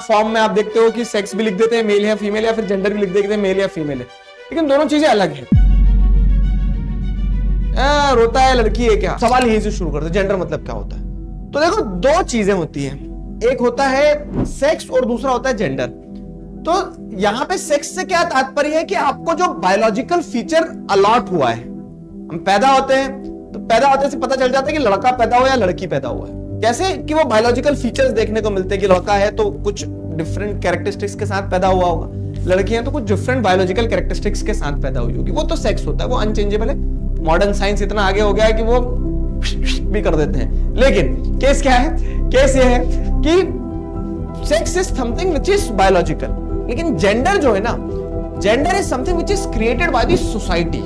Form में आप देखते हो कि सेक्स भी लिख देते हैं मेल या फीमेल, या फिर जेंडर भी लिख देते हैं मेल या फीमेल है, लेकिन दोनों चीजें अलग हैं। रोता है लड़की है क्या, सवाल यही से शुरू करते हैं, जेंडर मतलब क्या होता है। तो देखो दो चीजें होती हैं, एक होता है सेक्स और दूसरा होता है जेंडर। तो यहां पे सेक्स से क्या तात्पर्य है कि आपको जो बायोलॉजिकल फीचर अलॉट हुआ है, हम पैदा होते हैं तो पैदा होते से पता चल जाता है कि लड़का पैदा हुआ या लड़की पैदा हुआ है। कैसे कि वो बायोलॉजिकल फीचर्स देखने को मिलते हैं कि लड़का है तो कुछ डिफरेंट कैरेक्टरिस्टिक्स के साथ पैदा हुआ होगा, लड़की है तो कुछ डिफरेंट बायोलॉजिकल कैरेक्टरिस्टिक्स के साथ पैदा हुई होगी। वो तो सेक्स होता है, वो अनचेंजेबल है। मॉडर्न साइंस इतना आगे हो गया है कि वो भी कर देते हैं। लेकिन केस क्या है, केस ये है कि sex is something which is biological, लेकिन जेंडर जो है ना, gender is something which is created by the society.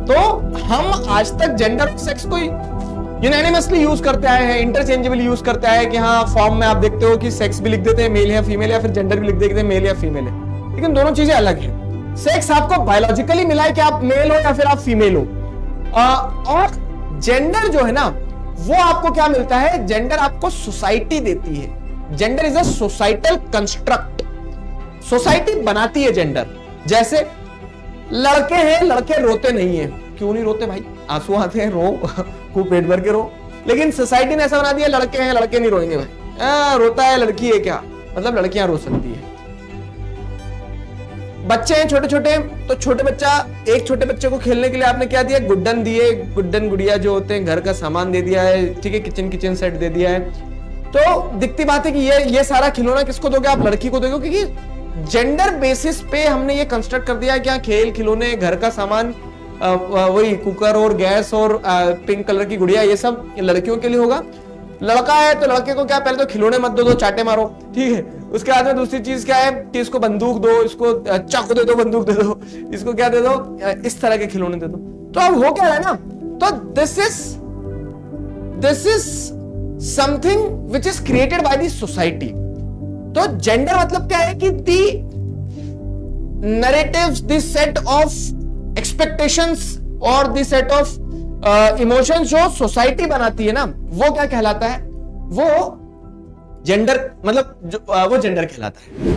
तो हम आज तक जेंडर सेक्स को यूनानिमसली यूज करते आए हैं, इंटरचेंजेबल यूज करते आए हैं कि हाँ फॉर्म में आप देखते हो कि सेक्स भी लिख देते हैं मेल या फीमेल, या फिर जेंडर भी लिख देते हैं मेल या फीमेल है, लेकिन दोनों चीजें अलग हैं। सेक्स आपको बायोलॉजिकली मिला है कि आप मेल हो या फिर आप फीमेल हो, और जेंडर जो है ना वो आपको क्या मिलता है, जेंडर आपको सोसाइटी देती है। Gender is a societal construct, society बनाती है जेंडर। जैसे लड़के हैं, लड़के रोते नहीं है, क्यों नहीं रोते भाई, आंसू आते हैं रो, खूब पेट भर के रो, लेकिन सोसाइटी ने ऐसा बना दिया लड़के हैं लड़के नहीं रोएंगे भाई, रोता है लड़की है क्या, मतलब लड़कियां रो सकती है। बच्चे हैं छोटे छोटे, तो छोटे बच्चा, एक छोटे बच्चे को खेलने के लिए आपने क्या दिया, गुड्डन दिए, गुड्डन गुड़िया जो होते हैं, घर का सामान दे दिया है, ठीक है, किचन सेट दे दिया है। तो दिखती बात है कि ये सारा खिलौना किसको दोगे, आप लड़की को दोगे, क्योंकि जेंडर बेसिस पे हमने ये कंस्ट्रक्ट कर दिया है कि खेल खिलौने, घर का सामान, वही कुकर और गैस और पिंक कलर की गुड़िया, ये सब लड़कियों के लिए होगा। लड़का है तो लड़के को क्या, पहले तो खिलौने मत दो, चाटे मारो, ठीक है। उसके बाद में दूसरी चीज क्या है कि इसको बंदूक दो, इसको चाकू दे दो, बंदूक दे दो, इसको क्या दे दो, इस तरह के खिलौने दे दो। तो अब हो क्या रहा है ना, तो this is something which is created by the society. तो जेंडर मतलब क्या है कि the narratives, the set of expectations और द सेट ऑफ इमोशंस जो सोसाइटी बनाती है ना, वो क्या कहलाता है, वो जेंडर, मतलब वो जेंडर कहलाता है।